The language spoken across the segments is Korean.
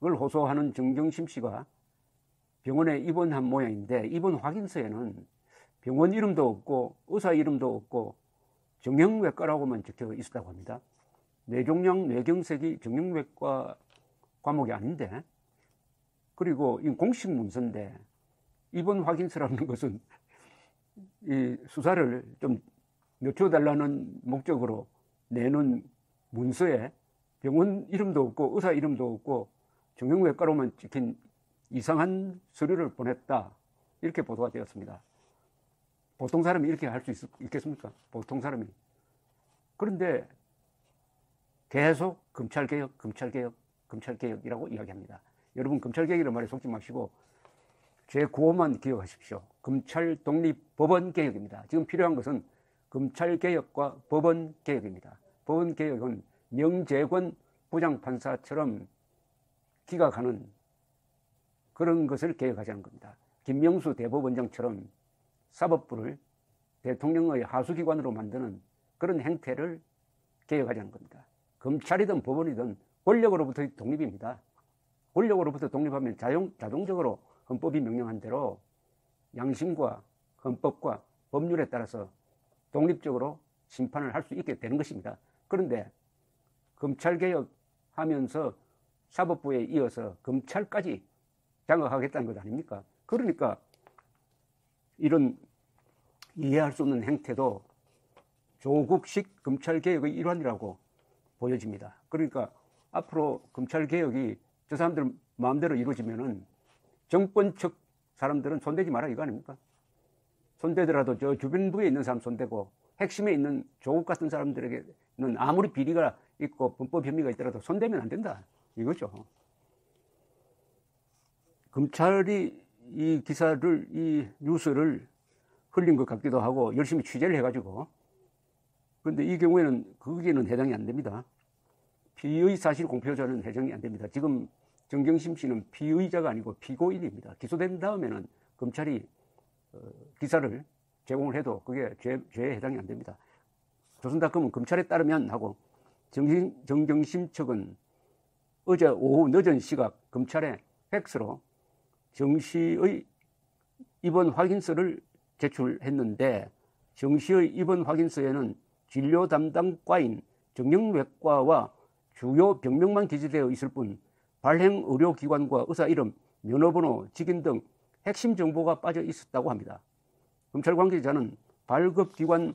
호소하는 정경심 씨가 병원에 입원한 모양인데 입원 확인서에는 병원 이름도 없고 의사 이름도 없고 정형외과라고만 적혀 있었다고 합니다. 뇌종양 뇌경색이 정형외과 과목이 아닌데, 그리고 이 공식 문서인데 입원 확인서라는 것은 이 수사를 좀 늦춰달라는 목적으로 내는 문서에 병원 이름도 없고 의사 이름도 없고 정형외과로만 찍힌 이상한 서류를 보냈다, 이렇게 보도가 되었습니다. 보통 사람이 이렇게 할 수 있겠습니까? 보통 사람이. 그런데 계속 검찰개혁, 검찰개혁, 검찰개혁이라고 이야기합니다. 여러분, 검찰개혁이라는 말에 속지 마시고 제 구호만 기억하십시오. 검찰독립법원개혁입니다. 지금 필요한 것은 검찰개혁과 법원개혁입니다. 법원개혁은 명재권 부장판사처럼 기각하는 그런 것을 개혁하자는 겁니다. 김명수 대법원장처럼 사법부를 대통령의 하수기관으로 만드는 그런 행태를 개혁하자는 겁니다. 검찰이든 법원이든 권력으로부터 독립입니다. 권력으로부터 독립하면 자동적으로 헌법이 명령한 대로 양심과 헌법과 법률에 따라서 독립적으로 심판을 할 수 있게 되는 것입니다. 그런데 검찰개혁하면서 사법부에 이어서 검찰까지 장악하겠다는 것 아닙니까? 그러니까 이런 이해할 수 없는 행태도 조국식 검찰개혁의 일환이라고 보여집니다. 그러니까 앞으로 검찰개혁이 저 사람들 마음대로 이루어지면은 정권 측 사람들은 손대지 마라 이거 아닙니까? 손대더라도 저 주변부에 있는 사람 손대고 핵심에 있는 조국 같은 사람들에게는 아무리 비리가 있고 범법 혐의가 있더라도 손대면 안 된다 이거죠. 검찰이 이 기사를, 이 뉴스를 흘린 것 같기도 하고 열심히 취재를 해가지고, 그런데 이 경우에는 거기에는 해당이 안 됩니다. 피의 사실 공표자는 해당이 안 됩니다. 지금 정경심 씨는 피의자가 아니고 피고인입니다. 기소된 다음에는 검찰이 기사를 제공을 해도 그게 죄에 해당이 안 됩니다. 조선닷컴은 검찰에 따르면 하고, 정경심 측은 어제 오후 늦은 시각 검찰에 팩스로 정 씨의 입원 확인서를 제출했는데, 정 씨의 입원 확인서에는 진료 담당과인 정형외과와 주요 병명만 기재되어 있을 뿐 발행 의료기관과 의사 이름, 면허번호, 직인 등 핵심 정보가 빠져 있었다고 합니다. 검찰 관계자는 발급기관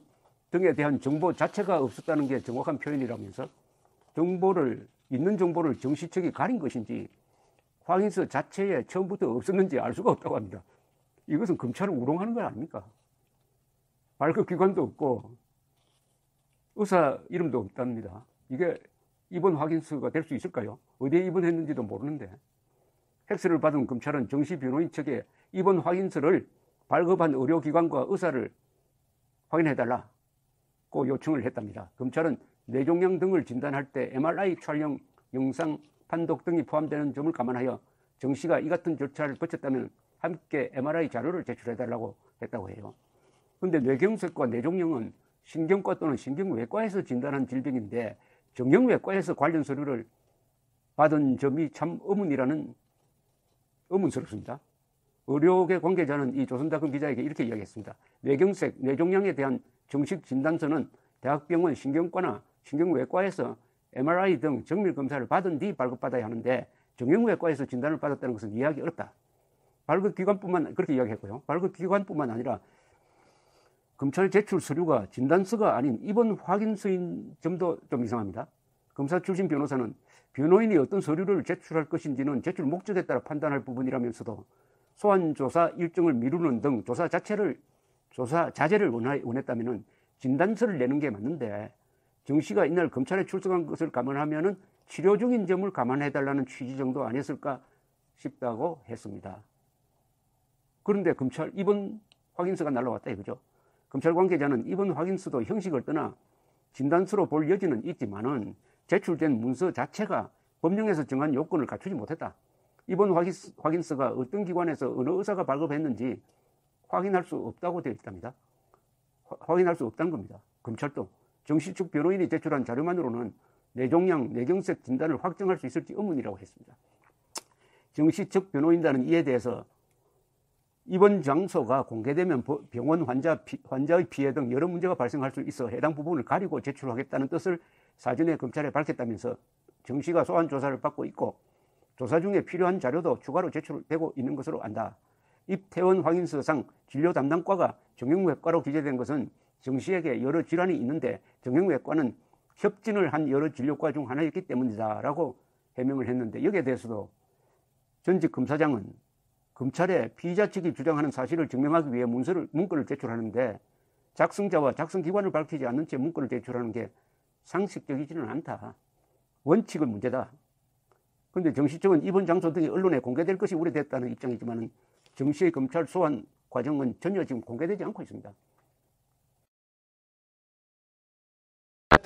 등에 대한 정보 자체가 없었다는 게 정확한 표현이라면서 있는 정보를 정 씨 측이 가린 것인지 확인서 자체에 처음부터 없었는지 알 수가 없다고 합니다. 이것은 검찰을 우롱하는 거 아닙니까? 발급기관도 없고 의사 이름도 없답니다. 이게 입원 확인서가 될 수 있을까요? 어디에 입원했는지도 모르는데. 팩스를 받은 검찰은 정 씨 변호인 측에 입원 확인서를 발급한 의료기관과 의사를 확인해달라고 요청을 했답니다. 검찰은 뇌종양 등을 진단할 때 MRI 촬영, 영상 판독 등이 포함되는 점을 감안하여 정 씨가 이 같은 절차를 거쳤다면 함께 MRI 자료를 제출해달라고 했다고 해요. 그런데 뇌경색과 뇌종양은 신경과 또는 신경외과에서 진단한 질병인데 정형외과에서 관련 서류를 받은 점이 참 의문스럽습니다. 의료계 관계자는 이 조선닷컴 기자에게 이렇게 이야기했습니다. 뇌경색, 뇌종양에 대한 정식 진단서는 대학병원 신경과나 신경외과에서 MRI 등 정밀 검사를 받은 뒤 발급받아야 하는데 정형외과에서 진단을 받았다는 것은 이해하기 어렵다. 그렇게 이야기했고요. 발급기관뿐만 아니라 검찰 제출 서류가 진단서가 아닌 입원 확인서인 점도 좀 이상합니다. 검사 출신 변호사는 변호인이 어떤 서류를 제출할 것인지는 제출 목적에 따라 판단할 부분이라면서도 소환조사 일정을 미루는 등 조사 자제를 원했다면 진단서를 내는 게 맞는데 정 씨가 이날 검찰에 출석한 것을 감안하면 치료 중인 점을 감안해달라는 취지 정도 아니었을까 싶다고 했습니다. 그런데 검찰 입원 확인서가 날라왔다 이거죠. 검찰 관계자는 입원 확인서도 형식을 떠나 진단서로 볼 여지는 있지만은 제출된 문서 자체가 법령에서 정한 요건을 갖추지 못했다. 입원 확인서가 어떤 기관에서 어느 의사가 발급했는지 확인할 수 없다고 되어 있답니다. 확인할 수 없다는 겁니다. 검찰도 정 씨 측 변호인이 제출한 자료만으로는 뇌종양, 뇌경색 진단을 확정할 수 있을지 의문이라고 했습니다. 정씨 측 변호인단은 이에 대해서 입원 장소가 공개되면 병원 환자의 피해 등 여러 문제가 발생할 수 있어 해당 부분을 가리고 제출하겠다는 뜻을 사전에 검찰에 밝혔다면서 정씨가 소환 조사를 받고 있고 조사 중에 필요한 자료도 추가로 제출되고 있는 것으로 안다. 입퇴원 확인서상 진료 담당과가 정형외과로 기재된 것은 정씨에게 여러 질환이 있는데 정형외과는 협진을 한 여러 진료과 중 하나였기 때문이다 라고 해명을 했는데, 여기에 대해서도 전직 검사장은 검찰에 피의자 측이 주장하는 사실을 증명하기 위해 문건을 제출하는데 작성자와 작성기관을 밝히지 않는 채 문건을 제출하는 게 상식적이지는 않다. 원칙은 문제다. 그런데 정씨 측은 입원 장소 등이 언론에 공개될 것이 우려됐다는 입장이지만 정씨의 검찰 소환 과정은 전혀 지금 공개되지 않고 있습니다.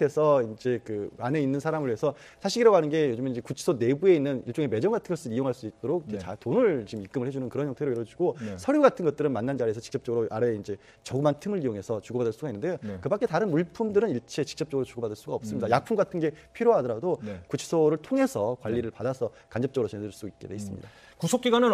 에서 이제 그 안에 있는 사람을 해서 사식이라고 하는 게 요즘에 이제 구치소 내부에 있는 일종의 매점 같은 것을 이용할 수 있도록 네. 돈을 지금 입금을 해주는 그런 형태로 이루어지고, 네. 서류 같은 것들은 만난 자리에서 직접적으로 아래에 이제 조그만 틈을 이용해서 주고받을 수가 있는데요. 네. 그밖에 다른 물품들은 일체 직접적으로 주고받을 수가 없습니다. 약품 같은 게 필요하더라도 네. 구치소를 통해서 관리를 받아서 간접적으로 전해줄 수 있게 돼 있습니다. 구속 기간은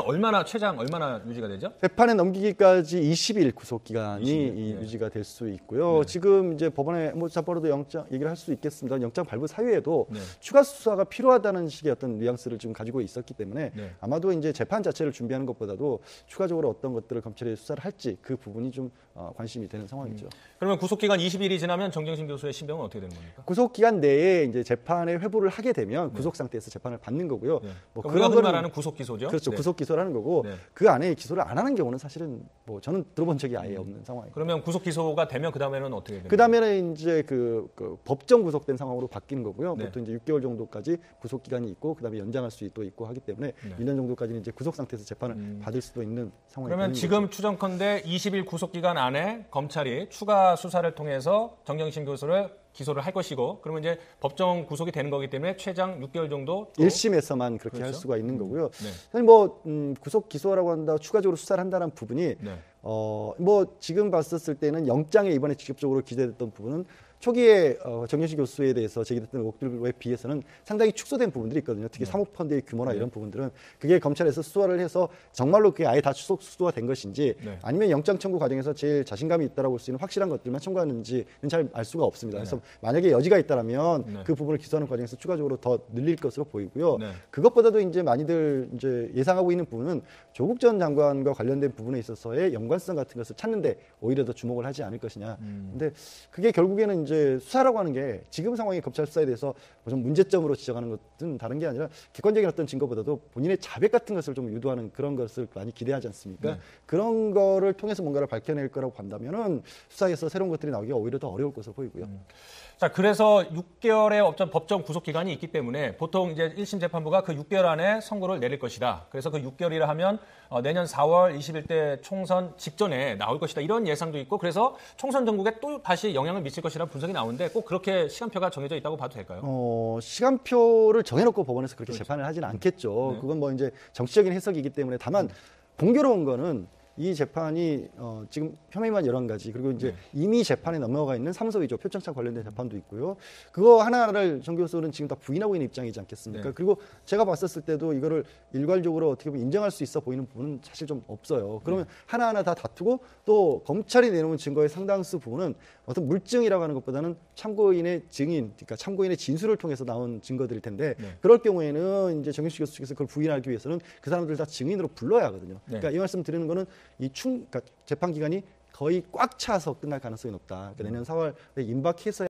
최장 얼마나 유지가 되죠? 재판에 넘기기까지 20일 구속 기간이 20일, 네. 유지가 될 수 있고요. 네. 지금 이제 법원에 뭐 잡아도 영장 얘기를 할 수 있겠습니다. 영장 발부 사유에도 네. 추가 수사가 필요하다는 식의 어떤 뉘앙스를 지금 가지고 있었기 때문에 네. 아마도 이제 재판 자체를 준비하는 것보다도 추가적으로 어떤 것들을 검찰이 수사를 할지 그 부분이 좀 관심이 되는 상황이죠. 그러면 구속 기간 20일이 지나면 정경심 교수의 신병은 어떻게 되는 겁니까? 구속 기간 내에 이제 재판에 회부를 하게 되면 구속 상태에서 재판을 받는 거고요. 네. 뭐 그러니까 그런 우리가 흔히 거는 말하는 구속 기소죠. 그렇죠. 네. 구속 기소를 하는 거고 네. 그 안에 기소를 안 하는 경우는 사실은 뭐 저는 들어본 적이 아예 없는 상황이에요. 그러면 구속 기소가 되면 그 다음에는 어떻게 됩니까? 그 다음에는 이제 그 법정 구속된 상황으로 바뀌는 거고요. 네. 보통 이제 6개월 정도까지 구속 기간이 있고, 그 다음에 연장할 수도 있고 하기 때문에 네. 1년 정도까지는 이제 구속 상태에서 재판을 받을 수도 있는 상황이 그러면 되는 지금 거죠. 추정컨대 20일 구속 기간 안에 검찰이 추가 수사를 통해서 정경심 교수를 기소를 할 것이고, 그러면 이제 법정 구속이 되는 거기 때문에 최장 6개월 정도 또 1심에서만 그렇게 할 그렇죠. 수가 있는 거고요. 네. 사실 뭐 구속 기소라고 한다, 추가적으로 수사를 한다는 부분이 네. 뭐 지금 봤었을 때는 영장에 이번에 직접적으로 기재됐던 부분은 초기에 정경심 교수에 대해서 제기됐던 의혹들에 비해서는 상당히 축소된 부분들이 있거든요. 특히 사모펀드의 규모나 이런 부분들은 그게 검찰에서 수사를 해서 정말로 그게 아예 다 수사가 된 것인지 네. 아니면 영장 청구 과정에서 제일 자신감이 있다라고 볼 수 있는 확실한 것들만 청구하는지는 잘 알 수가 없습니다. 그래서 만약에 여지가 있다라면 네. 그 부분을 기소하는 과정에서 추가적으로 더 늘릴 것으로 보이고요. 네. 그것보다도 이제 많이들 이제 예상하고 있는 부분은 조국 전 장관과 관련된 부분에 있어서의 연관성 같은 것을 찾는데 오히려 더 주목을 하지 않을 것이냐. 근데 그게 결국에는 이제 수사라고 하는 게 지금 상황의 검찰 수사에 대해서 좀 문제점으로 지적하는 것은 다른 게 아니라 객관적인 어떤 증거보다도 본인의 자백 같은 것을 좀 유도하는 그런 것을 많이 기대하지 않습니까? 네. 그런 거를 통해서 뭔가를 밝혀낼 거라고 본다면은 수사에서 새로운 것들이 나오기가 오히려 더 어려울 것으로 보이고요. 자, 그래서 6개월의 어떤 법정 구속 기간이 있기 때문에 보통 이제 1심 재판부가 그 6개월 안에 선고를 내릴 것이다. 그래서 그 6개월이라 하면 내년 4월 21대 총선 직전에 나올 것이다. 이런 예상도 있고, 그래서 총선 전국에 또 다시 영향을 미칠 것이라는 분석이 나오는데 꼭 그렇게 시간표가 정해져 있다고 봐도 될까요? 시간표를 정해놓고 법원에서 그렇게 재판을 하지는 않겠죠. 네. 그건 뭐 이제 정치적인 해석이기 때문에, 다만 공교로운 거는 이 재판이 지금 혐의만 11가지, 그리고 이제 이미 재판에 넘어가 있는 삼성이죠. 표창장 관련된 재판도 있고요. 그거 하나를 정 교수는 지금 다 부인하고 있는 입장이지 않겠습니까? 네. 그리고 제가 봤었을 때도 이거를 일괄적으로 어떻게 보면 인정할 수 있어 보이는 부분은 사실 좀 없어요. 그러면 하나하나 다 다투고, 또 검찰이 내놓은 증거의 상당수 부분은 어떤 물증이라고 하는 것보다는 참고인의 증인, 그러니까 참고인의 진술을 통해서 나온 증거들일 텐데, 그럴 경우에는 이제 정경심 교수 측에서 그걸 부인하기 위해서는 그 사람들 다 증인으로 불러야 하거든요. 그러니까 이 말씀 드리는 거는 그러니까 재판 기간이 거의 꽉 차서 끝날 가능성이 높다. 그러니까 내년 4월에 임박해서